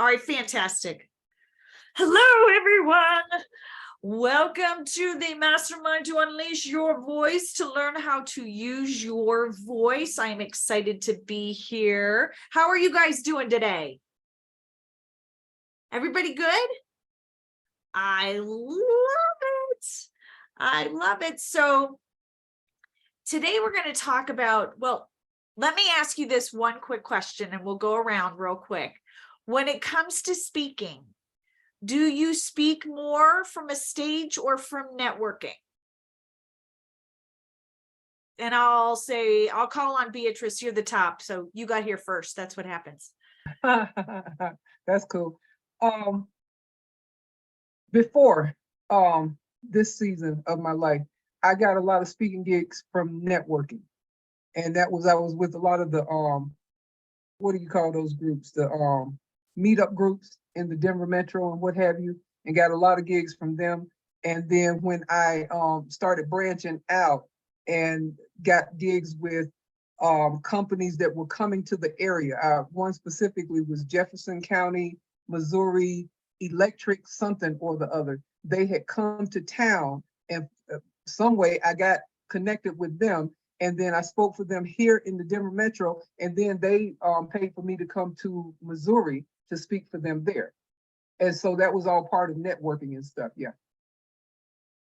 All right, fantastic. Hello, everyone. Welcome to the Mastermind to Unleash Your Voice, to learn how to use your voice. I'm excited to be here. How are you guys doing today? Everybody good? I love it. I love it. So today we're going to talk about, well, let me ask you this one quick question and we'll go around real quick. When it comes to speaking, do you speak more from a stage or from networking? And I'll call on Beatrice. You're the top. So you got here first. That's what happens. That's cool. Before this season of my life, I got a lot of speaking gigs from networking. And I was with a lot of the what do you call those groups? The meetup groups in the Denver Metro and what have you, and got a lot of gigs from them. And then when I started branching out and got gigs with companies that were coming to the area, one specifically was Jefferson County, Missouri Electric something or the other. They had come to town, and some way I got connected with them. And then I spoke for them here in the Denver Metro, and then they paid for me to come to Missouri to speak for them there. And so that was all part of networking and stuff. Yeah.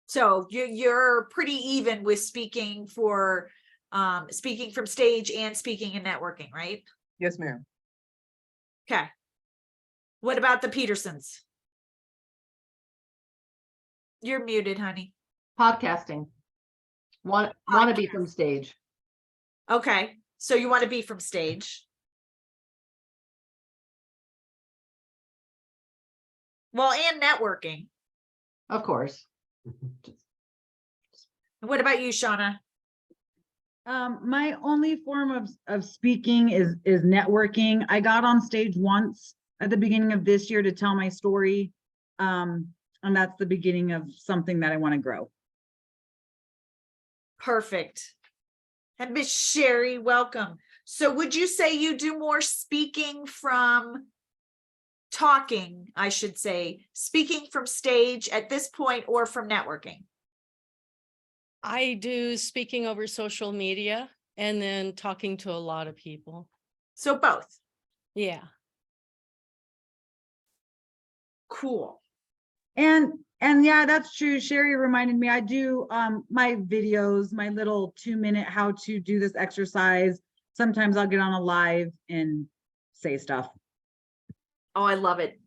So you're pretty even with speaking from stage and speaking and networking, right? Yes, ma'am. Okay. What about the Petersons? You're muted, honey. Podcasting. Want to be from stage. Okay. So you want to be from stage. Well, and networking. Of course. What about you, Shauna? My only form of speaking is networking. I got on stage once at the beginning of this year to tell my story. And that's the beginning of something that I want to grow. Perfect. And Miss Sherry, welcome. So would you say you do more speaking from talking, I should say, speaking from stage at this point or from networking? I do speaking over social media and then talking to a lot of people. So both. Yeah. Cool. And yeah, that's true. Sherry reminded me, I do my videos, my little 2-minute how to do this exercise. Sometimes I'll get on a live and say stuff. Oh, I love it.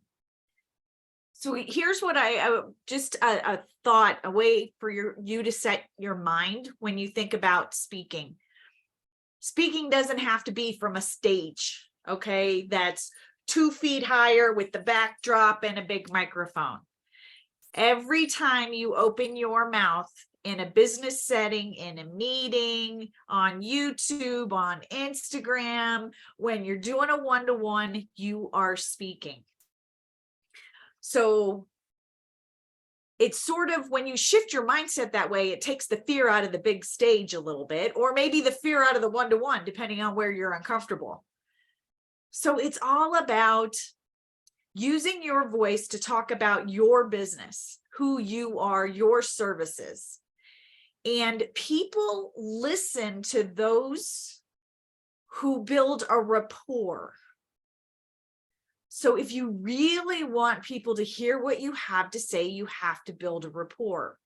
So here's what I just a thought, a way for you to set your mind when you think about speaking. Speaking doesn't have to be from a stage, okay? That's 2 feet higher with the backdrop and a big microphone. Every time you open your mouth in a business setting, in a meeting, on YouTube, on Instagram, when you're doing a one-to-one, you are speaking. So it's sort of, when you shift your mindset that way, it takes the fear out of the big stage a little bit, or maybe the fear out of the one-to-one, depending on where you're uncomfortable. So it's all about using your voice to talk about your business, who you are, your services. And people listen to those who build a rapport. So if you really want people to hear what you have to say, you have to build a rapport.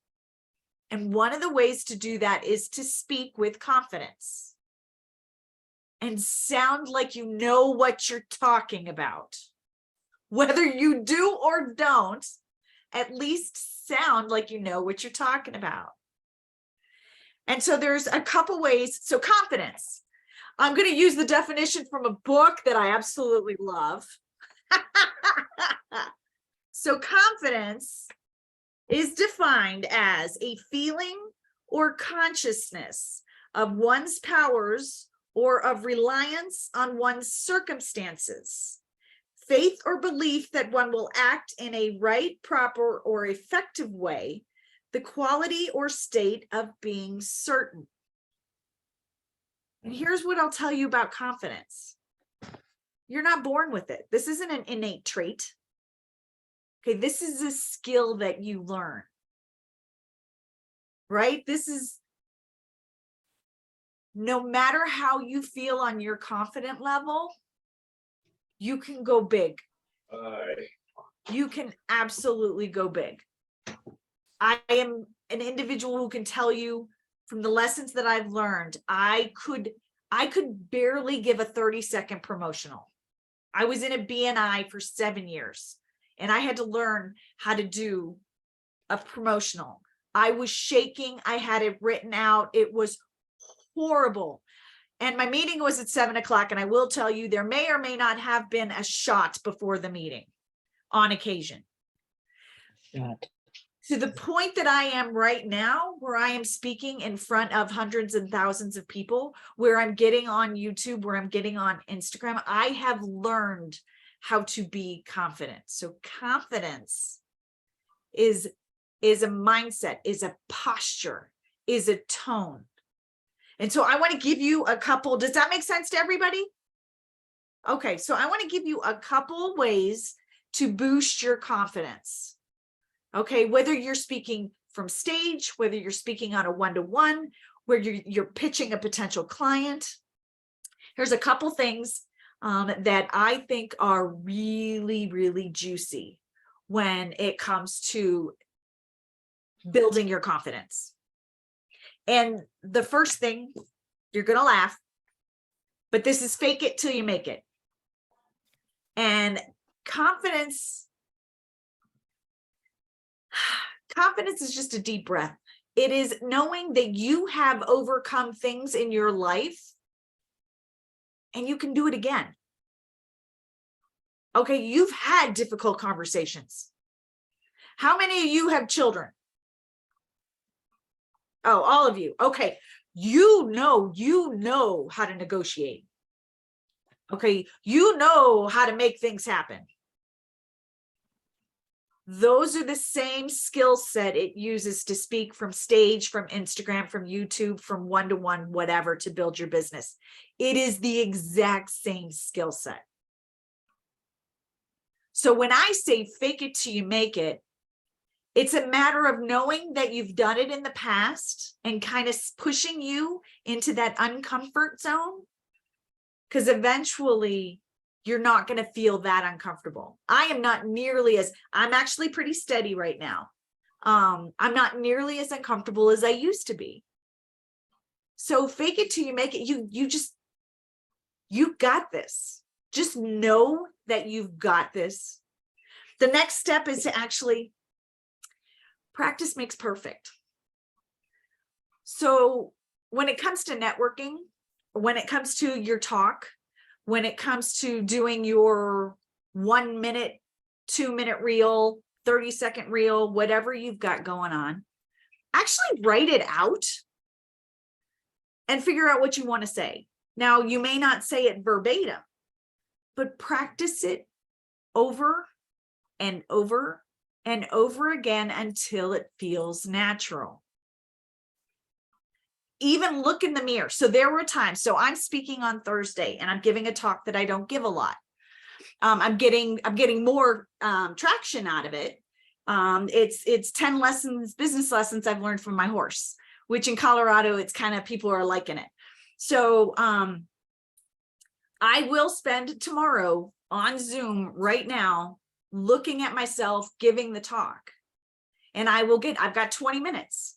And one of the ways to do that is to speak with confidence and sound like you know what you're talking about. Whether you do or don't, at least sound like you know what you're talking about. And so there's a couple ways. So confidence. I'm going to use the definition from a book that I absolutely love. So confidence is defined as a feeling or consciousness of one's powers or of reliance on one's circumstances. Faith or belief that one will act in a right, proper, or effective way, the quality or state of being certain. And here's what I'll tell you about confidence. You're not born with it. This isn't an innate trait. Okay, this is a skill that you learn. Right? This is, no matter how you feel on your confident level, you can go big. You can absolutely go big. I am an individual who can tell you from the lessons that I've learned, I could barely give a 30-second promotional. I was in a BNI for 7 years and I had to learn how to do a promotional. I was shaking. I had it written out. It was horrible. And my meeting was at 7 o'clock. And I will tell you, there may or may not have been a shot before the meeting on occasion. To the point that I am right now, where I am speaking in front of hundreds and thousands of people, where I'm getting on YouTube, where I'm getting on Instagram, I have learned how to be confident. So confidence is a mindset, is a posture, is a tone. And so I want to give you a couple. Does that make sense to everybody? Okay, so I want to give you a couple ways to boost your confidence. Okay, whether you're speaking from stage, whether you're speaking on a one-to-one, where you're pitching a potential client. Here's a couple things that I think are really, really juicy when it comes to building your confidence. And the first thing, you're going to laugh, but this is fake it till you make it. And confidence is just a deep breath. It is knowing that you have overcome things in your life and you can do it again. Okay, you've had difficult conversations. How many of you have children? Oh, all of you. Okay, you know how to negotiate. Okay, you know how to make things happen. Those are the same skill set it uses to speak from stage, from Instagram, from YouTube, from one-to-one, whatever, to build your business. It is the exact same skill set. So when I say fake it till you make it, it's a matter of knowing that you've done it in the past and kind of pushing you into that uncomfort zone, because eventually you're not going to feel that uncomfortable. I am not nearly as, I'm actually pretty steady right now. I'm not nearly as uncomfortable as I used to be. So fake it till you make it. You got this. Just know that you've got this. The next step is to actually practice makes perfect. So when it comes to networking, when it comes to your talk, when it comes to doing your 1 minute, 2 minute reel, 30-second reel, whatever you've got going on, actually write it out and figure out what you want to say. Now, you may not say it verbatim, but practice it over and over and over again until it feels natural. Even look in the mirror. So there were times, so I'm speaking on Thursday and I'm giving a talk that I don't give a lot. I'm getting more traction out of it. It's 10 lessons, business lessons I've learned from my horse, which in Colorado, it's kind of, people are liking it. So I will spend tomorrow on Zoom right now, looking at myself, giving the talk, and I've got 20 minutes.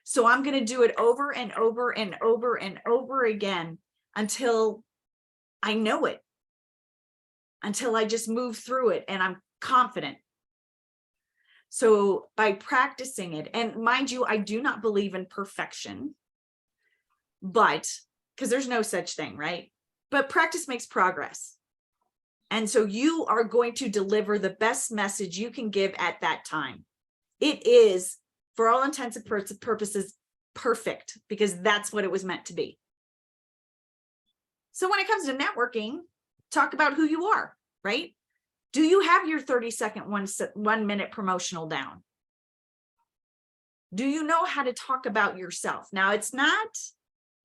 So I'm going to do it over and over and over and over again until I know it, until I just move through it and I'm confident. So by practicing it, and mind you, I do not believe in perfection, but because there's no such thing, right? But practice makes progress. And so you are going to deliver the best message you can give at that time. It is, for all intents and purposes, perfect, because that's what it was meant to be. So when it comes to networking, talk about who you are, right? Do you have your 30-second, 1 minute promotional down? Do you know how to talk about yourself? Now, it's not,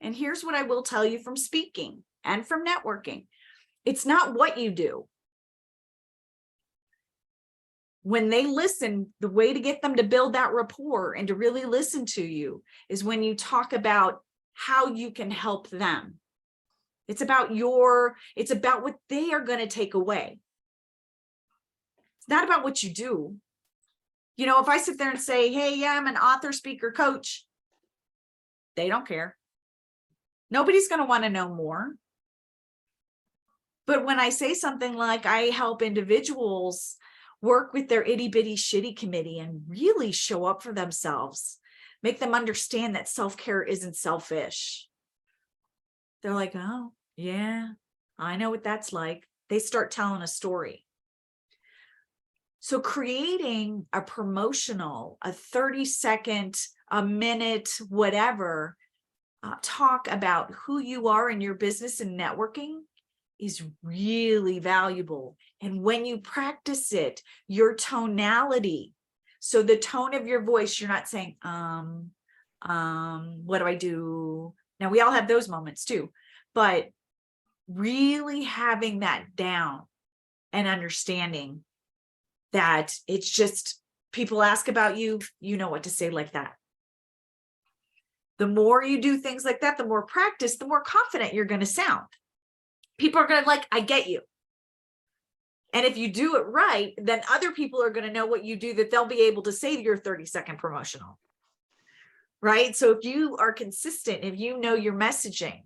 and here's what I will tell you from speaking and from networking. It's not what you do. When they listen, the way to get them to build that rapport and to really listen to you is when you talk about how you can help them. It's about what they are going to take away. It's not about what you do. You know, if I sit there and say, hey, yeah, I'm an author, speaker, coach, they don't care. Nobody's going to want to know more. But when I say something like I help individuals work with their itty bitty shitty committee and really show up for themselves, make them understand that self-care isn't selfish. They're like, oh, yeah, I know what that's like. They start telling a story. So creating a promotional, a 30-second, a minute, whatever, talk about who you are in your business and networking is really valuable. And when you practice it, your tonality, so the tone of your voice, you're not saying, what do I do? Now we all have those moments too, but really having that down and understanding that it's just people ask about you, you know what to say like that. The more you do things like that, the more practice, the more confident you're going to sound. People are going to like, I get you. And if you do it right, then other people are going to know what you do, that they'll be able to say your 30-second promotional. Right? So if you are consistent, if you know your messaging.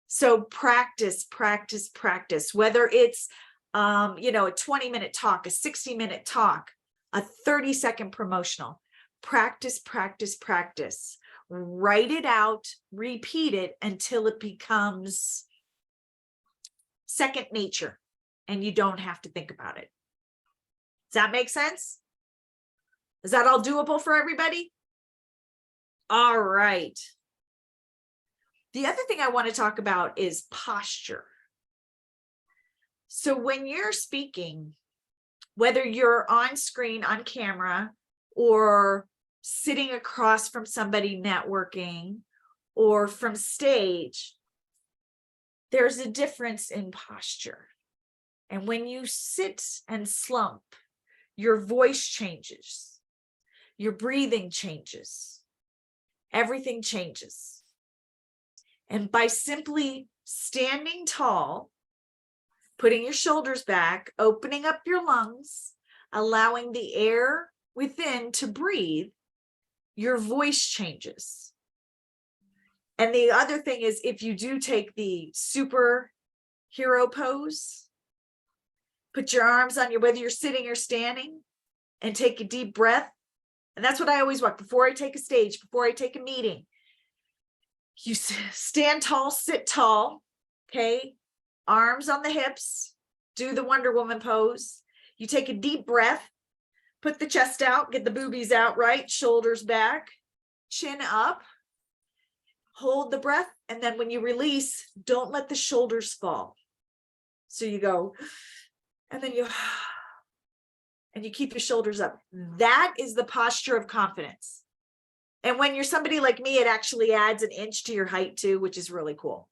So practice, practice, practice, whether it's, a 20-minute talk, a 60-minute talk, a 30-second promotional, practice, practice, practice, write it out, repeat it until it becomes second nature and you don't have to think about it. Does that make sense? Is that all doable for everybody? All right. The other thing I want to talk about is posture. So when you're speaking, whether you're on screen, on camera, or sitting across from somebody networking, or from stage, there's a difference in posture. And when you sit and slump, your voice changes, your breathing changes, everything changes. And by simply standing tall, putting your shoulders back, opening up your lungs, allowing the air within to breathe, your voice changes. And the other thing is, if you do take the superhero pose, put your arms on whether you're sitting or standing, and take a deep breath. And that's what I always want before I take a stage, before I take a meeting. You stand tall, sit tall, okay? Arms on the hips, do the Wonder Woman pose. You take a deep breath, put the chest out, get the boobies out, right? Shoulders back, chin up, hold the breath. And then when you release, don't let the shoulders fall. So you go, and then you keep your shoulders up. That is the posture of confidence. And when you're somebody like me, it actually adds an inch to your height too, which is really cool.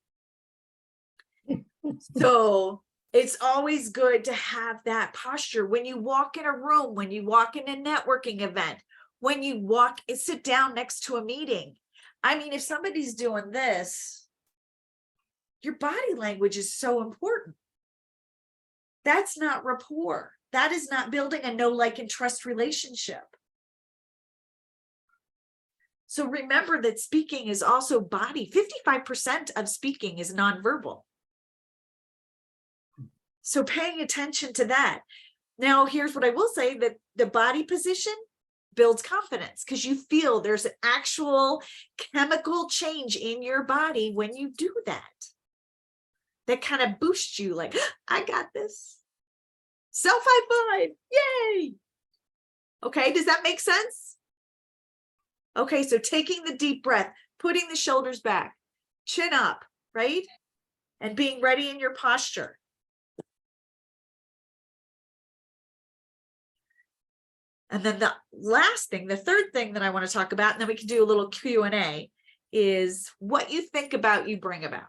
So it's always good to have that posture when you walk in a room, when you walk in a networking event, when you walk and sit down next to a meeting. I mean, if somebody's doing this, your body language is so important. That's not rapport. That is not building a know, like, and trust relationship. So remember that speaking is also body. 55% of speaking is nonverbal. So paying attention to that. Now, here's what I will say, that the body position builds confidence because you feel there's an actual chemical change in your body when you do that. That kind of boosts you like, I got this. Self high five. Yay. Okay, does that make sense? Okay, so taking the deep breath, putting the shoulders back, chin up, right? And being ready in your posture. And then the last thing, the third thing that I want to talk about, and then we can do a little Q&A, is what you think about, you bring about.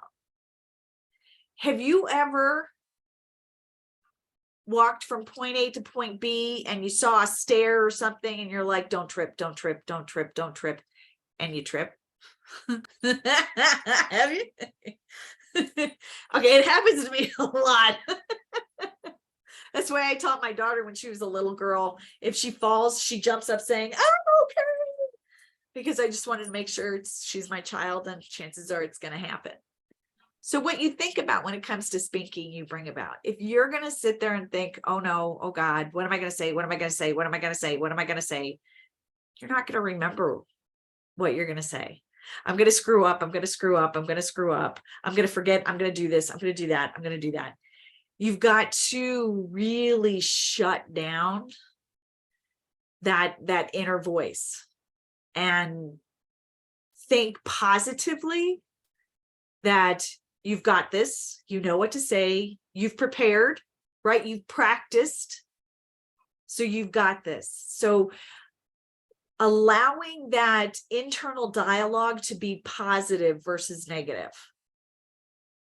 Have you ever walked from point A to point B and you saw a stair or something and you're like, don't trip, don't trip, don't trip, don't trip, and you trip? Have you? Okay, it happens to me a lot. That's why I taught my daughter when she was a little girl, if she falls, she jumps up saying, "Oh, okay," because I just wanted to make sure she's my child, and chances are it's going to happen. So what you think about when it comes to speaking, you bring about. If you're going to sit there and think, oh no, oh God, what am I going to say? What am I going to say? What am I going to say? What am I going to say? You're not going to remember what you're going to say. I'm going to screw up. I'm going to screw up. I'm going to screw up. I'm going to forget. I'm going to do this. I'm going to do that. I'm going to do that. You've got to really shut down that inner voice and think positively that you've got this, you know what to say, you've prepared, right? You've practiced, so you've got this. So allowing that internal dialogue to be positive versus negative.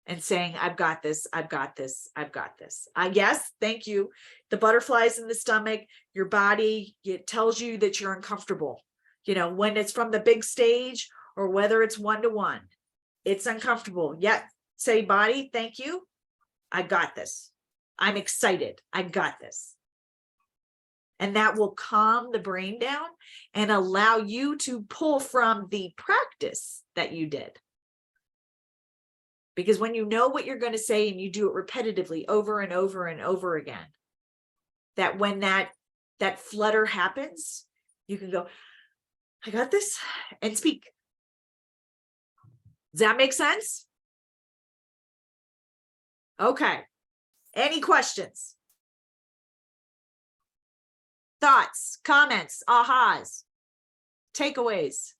And saying, I've got this, I've got this, I've got this. Yes, thank you. The butterflies in the stomach, your body, it tells you that you're uncomfortable. You know, when it's from the big stage or whether it's one-to-one, it's uncomfortable. Yet say, body, thank you. I got this. I'm excited. I got this. And that will calm the brain down and allow you to pull from the practice that you did. Because when you know what you're going to say and you do it repetitively over and over and over again, that when that flutter happens, you can go, I got this, and speak. Does that make sense? Okay. Any questions? Thoughts, comments, ahas, takeaways?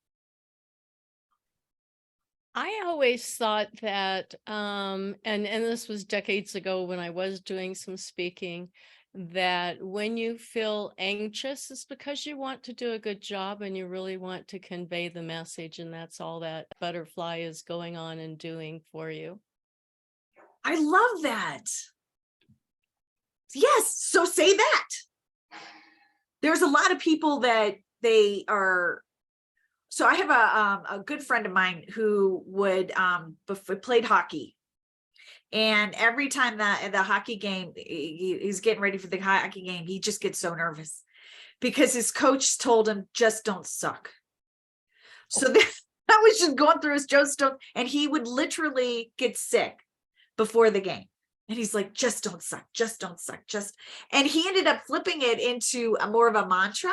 I always thought that, and this was decades ago when I was doing some speaking, that when you feel anxious, it's because you want to do a good job and you really want to convey the message, and that's all that butterfly is going on and doing for you. I love that. Yes, so say that. There's a lot of people that they are. So I have a good friend of mine who would played hockey, and every time the hockey game, he's getting ready for the hockey game, he just gets so nervous because his coach told him, just don't suck. So that was just going through his just don't, and he would literally get sick before the game. And he's like, just don't suck, just don't suck, and he ended up flipping it into more of a mantra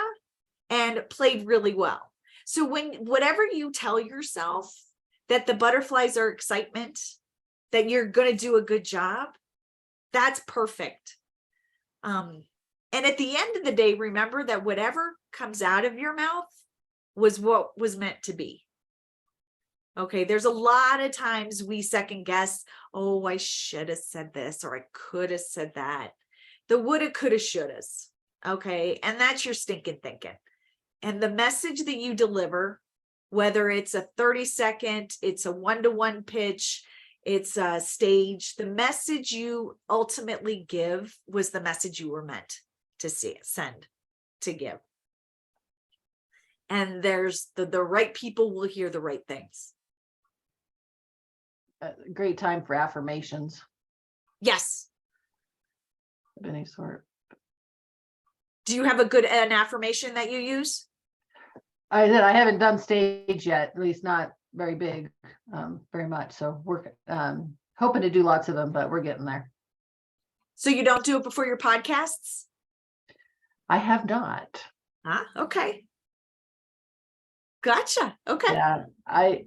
and played really well. So whatever you tell yourself, that the butterflies are excitement, that you're going to do a good job, that's perfect. And at the end of the day, remember that whatever comes out of your mouth was what was meant to be. Okay, there's a lot of times we second guess, oh, I should have said this, or I could have said that. The woulda, coulda, shouldas. Okay, and that's your stinking thinking. And the message that you deliver, whether it's a 30-second, it's a one-to-one pitch, it's a stage, the message you ultimately give was the message you were meant to send, to give. And there's the right people will hear the right things. A great time for affirmations Yes. of any sort. Do you have an affirmation that you use? I haven't done stage yet, at least not very big, very much. So we're hoping to do lots of them, but we're getting there. So you don't do it before your podcasts? I have not. Huh? Okay. Gotcha. Okay. Yeah, I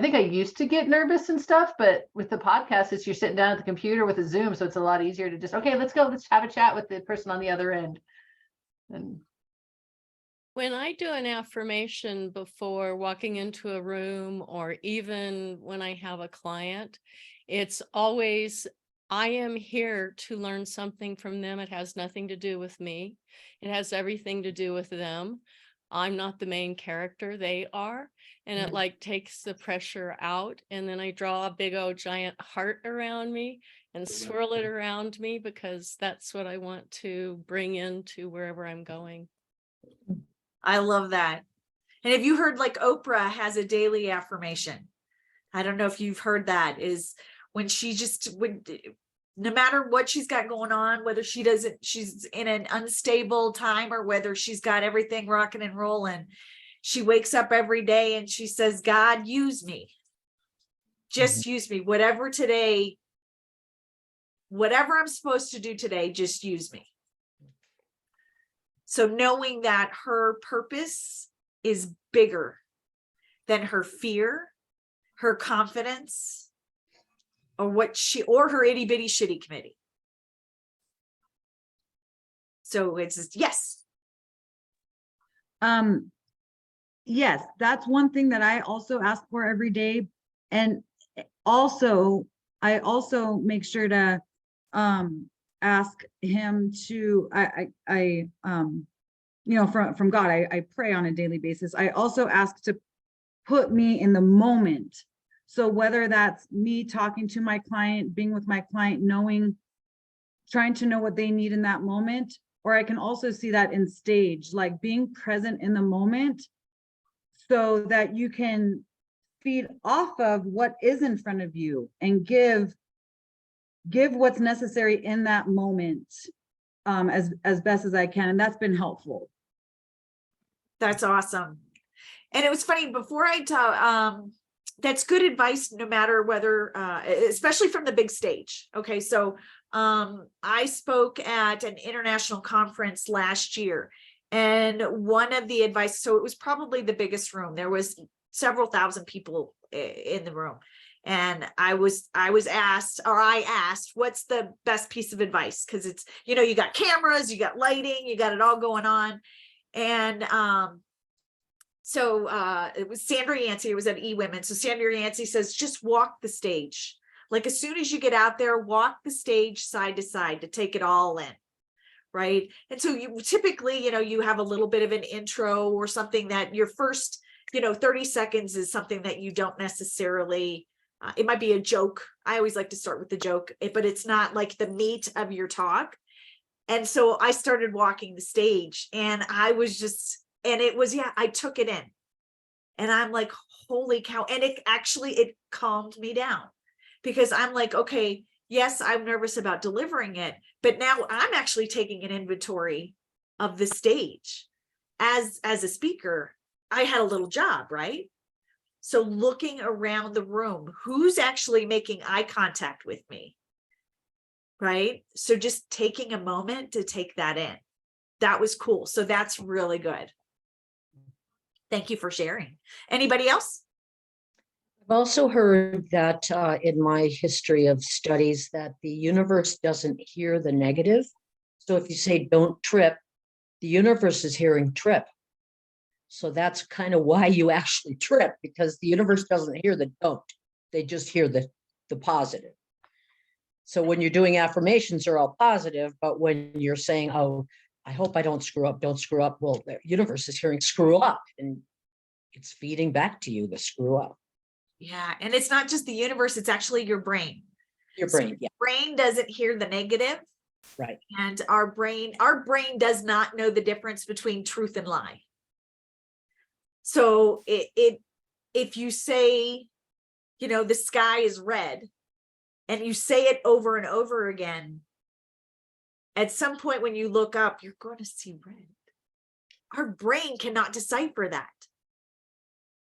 think I used to get nervous and stuff, but with the podcast, it's you're sitting down at the computer with a Zoom, so it's a lot easier to just, okay, let's go, let's have a chat with the person on the other end. And When I do an affirmation before walking into a room, or even when I have a client, it's always, I am here to learn something from them. It has nothing to do with me. It has everything to do with them. I'm not the main character, they are. And it Mhm. like takes the pressure out. And then I draw a big old giant heart around me and swirl it around me because that's what I want to bring into wherever I'm going. I love that. And have you heard like Oprah has a daily affirmation? I don't know if you've heard that, is when she just would, no matter what she's got going on, whether she's in an unstable time or whether she's got everything rocking and rolling, she wakes up every day and she says, God, use me. Just use me. Whatever I'm supposed to do today, just use me. So knowing that her purpose is bigger than her fear, her confidence, or her itty bitty shitty committee. So it's just, yes. Yes, that's one thing that I also ask for every day. And also, I also make sure to ask him to, you know, from God, I pray on a daily basis. I also ask to put me in the moment. So whether that's me talking to my client, being with my client, trying to know what they need in that moment, or I can also see that in stage, like being present in the moment so that you can feed off of what is in front of you and give what's necessary in that moment as best as I can. And that's been helpful. That's awesome. And it was funny before I tell, that's good advice, no matter whether, especially from the big stage. Okay. So, I spoke at an international conference last year, and one of the advice, so it was probably the biggest room. There was several thousand people in the room. And I asked, what's the best piece of advice? Cause it's, you know, you got cameras, you got lighting, you got it all going on. And, so it was Sandra Yancey, it was at eWomen. So Sandra Yancey says, just walk the stage. Like as soon as you get out there, walk the stage side to side to take it all in. Right. And so you typically, you know, you have a little bit of an intro or something that your first, 30 seconds is something that you don't necessarily, it might be a joke. I always like to start with the joke, but it's not like the meat of your talk. And so I started walking the stage and I took it in and I'm like, holy cow. And it calmed me down because I'm like, okay, yes, I'm nervous about delivering it, but now I'm actually taking an inventory of the stage. As a speaker, I had a little job, right? So looking around the room, who's actually making eye contact with me? Right? So just taking a moment to take that in. That was cool. So that's really good. Thank you for sharing. Anybody else? I've also heard that in my history of studies that the universe doesn't hear the negative. So if you say don't trip, the universe is hearing trip. So that's kind of why you actually trip, because the universe doesn't hear the don't. They just hear the positive. So when you're doing affirmations, they're all positive, but when you're saying, oh, I hope I don't screw up, well, the universe is hearing screw up and it's feeding back to you the screw up. Yeah. And it's not just the universe, it's actually your brain. Your So brain, yeah, brain doesn't hear the negative. right. And our brain does not know the difference between truth and lie. So if you say, the sky is red and you say it over and over again, at some point when you look up, you're going to see red. Our brain cannot decipher that.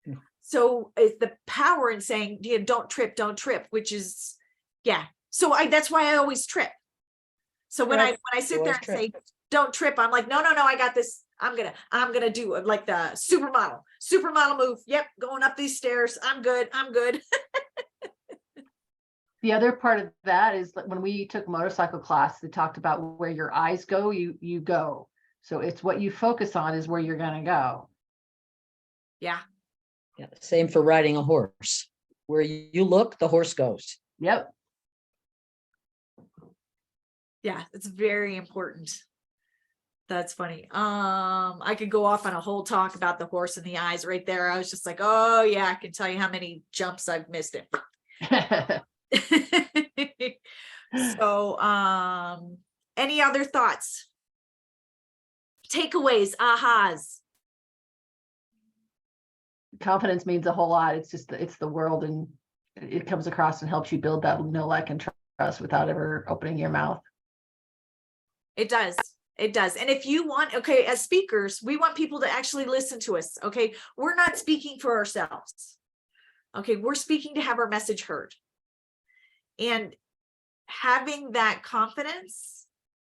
Yeah. So it's the power in saying, don't trip, which is, yeah. So that's why I always trip. So when Right. I sit You there always and say, don't trip, I'm like, no, I got this. I'm gonna do it like the supermodel move. Yep. Going up these stairs. I'm good. The other part of that is that when we took motorcycle class, they talked about where your eyes go, you go. So it's what you focus on is where you're going to go. Yeah. Yeah, same for riding a horse. Where you look, the horse goes. Yep. Yeah. It's very important. That's funny. I could go off on a whole talk about the horse and the eyes right there. I was just like, oh yeah, I can tell you how many jumps I've missed it. So, any other thoughts? Takeaways, ahas. Confidence means a whole lot. It's just, it's the world, and it comes across and helps you build that know, like, and trust without ever opening your mouth. It does. It does. And if you want, okay, as speakers, we want people to actually listen to us. Okay. We're not speaking for ourselves. Okay. We're speaking to have our message heard. And having that confidence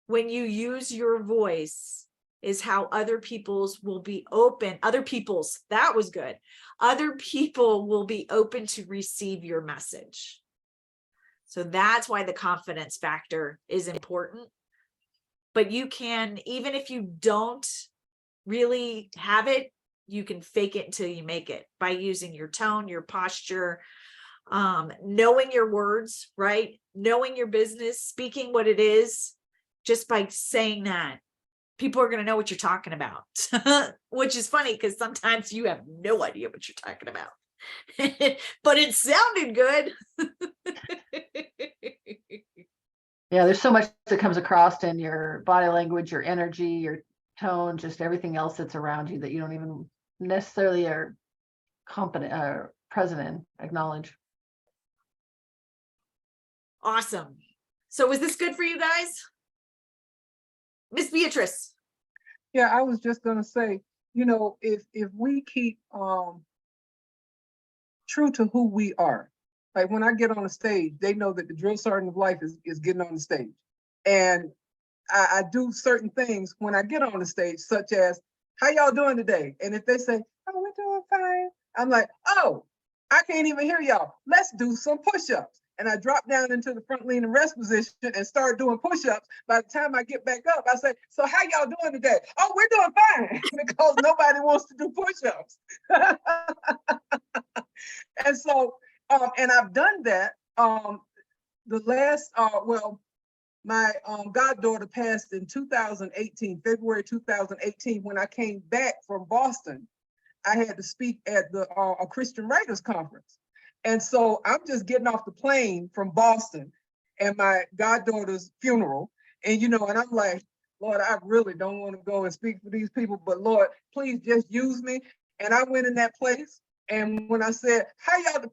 when you use your voice is how other people's will be open. Other people's, that was good. Other people will be open to receive your message. So that's why the confidence factor is important. But you can, even if you don't really have it, you can fake it until you make it by using your tone, your posture, knowing your words, right? Knowing your business, speaking what it is. Just by saying that, people are going to know what you're talking about, which is funny because sometimes you have no idea what you're talking about, but it sounded good. Yeah, there's so much that comes across in your body language, your energy, your tone, just everything else that's around you that you don't even necessarily are competent or present in, acknowledge. Awesome. So was this good for you guys? Miss Beatrice. Yeah, I was just gonna say, if we keep true to who we are, like when I get on the stage, they know that the drill sergeant of life is getting on the stage. And I do certain things when I get on the stage, such as, how y'all doing today? And if they say, oh, we're doing fine, I'm like, oh, I can't even hear y'all. Let's do some push-ups. And I drop down into the front lean and rest position and start doing push-ups. By the time I get back up, I say, so how y'all doing today? Oh, we're doing fine, because nobody wants to do push-ups. And so, and I've done that. The last, my goddaughter passed in 2018, February 2018, when I came back from Boston. I had to speak at a Christian Writers Conference. And so I'm just getting off the plane from Boston and my goddaughter's funeral. And, and I'm like, Lord, I really don't want to go and speak for these people, but Lord, please just use me. And I went in that place. And when I said,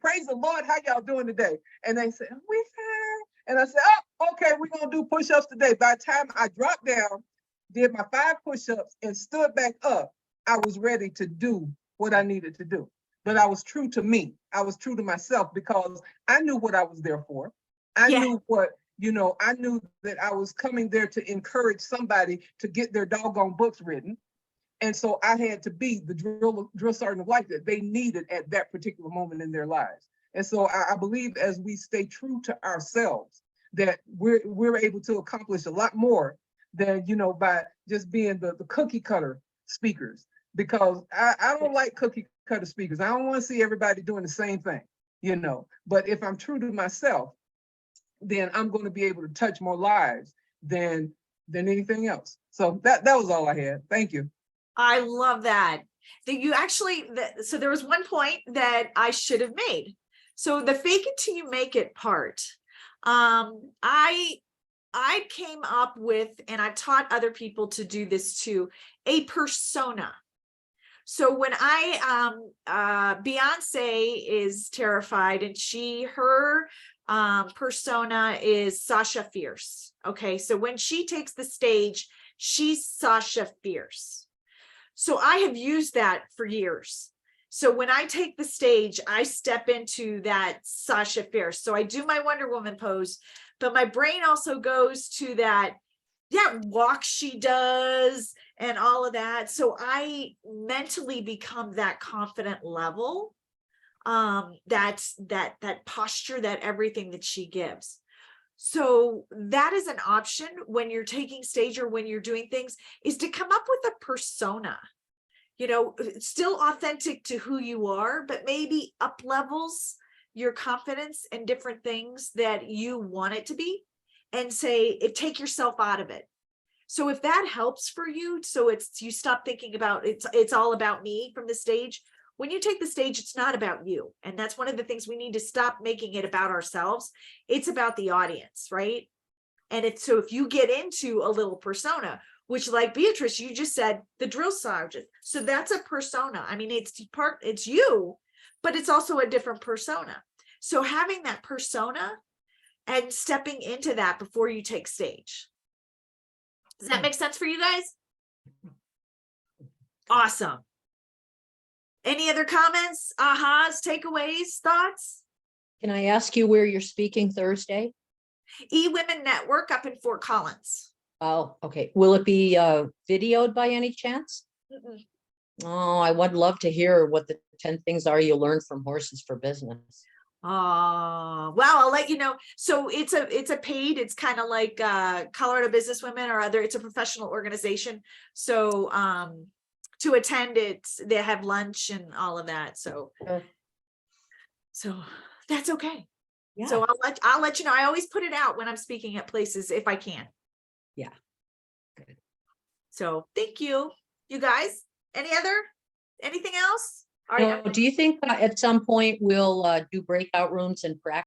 praise the Lord, how y'all doing today? And they said, we fine. And I said, oh, okay, we're going to do push-ups today. By the time I dropped down, did my 5 push-ups and stood back up, I was ready to do what I needed to do. But I was true to me. I was true to myself because I knew what I was there for. I knew what, I knew that I was coming there to encourage somebody to get their doggone books written. And so I had to be the drill sergeant of life that they needed at that particular moment in their lives. And so I believe as we stay true to ourselves, that we're able to accomplish a lot more than, by just being the cookie cutter speakers. Because I don't like cookie cutter speakers. I don't want to see everybody doing the same thing, But if I'm true to myself, then I'm going to be able to touch more lives than anything else. So that was all I had. Thank you. I love that. That you actually, so there was one point that I should have made. So the fake it till you make it part. I came up with, and I've taught other people to do this too, a persona. So when Beyonce is terrified, and her persona is Sasha Fierce. Okay, so when she takes the stage, she's Sasha Fierce. So I have used that for years. So when I take the stage, I step into that Sasha Fierce. So I do my Wonder Woman pose, but my brain also goes to that walk she does and all of that. So I mentally become that confident level, that posture, that everything that she gives. So that is an option when you're taking stage or when you're doing things, is to come up with a persona, still authentic to who you are, but maybe up levels your confidence and different things that you want it to be, and take yourself out of it. So if that helps for you, so you stop thinking about it's all about me from the stage. When you take the stage, it's not about you. And that's one of the things we need to stop making it about ourselves. It's about the audience, right? And it's so if you get into a little persona, which like Beatrice, you just said the drill sergeant. So that's a persona. I mean, it's you, but it's also a different persona. So having that persona and stepping into that before you take stage. Does that make sense for you guys? Awesome. Any other comments, ahas, takeaways, thoughts? Can I ask you where you're speaking Thursday? eWomen Network up in Fort Collins. Oh, okay. Will it be videoed by any chance? Mm-mm. Oh, I would love to hear what the 10 things are you learned from Horses for Business. Well, I'll let you know. So it's a paid, it's kind of like Colorado Businesswomen or other, it's a professional organization. So to attend it, they have lunch and all of that. So Okay. so that's okay. Yeah. So I'll let you know. I always put it out when I'm speaking at places if I can. Yeah. Good. So thank you. You guys, anything else? All Now, right. do you think at some point we'll do breakout rooms and practice?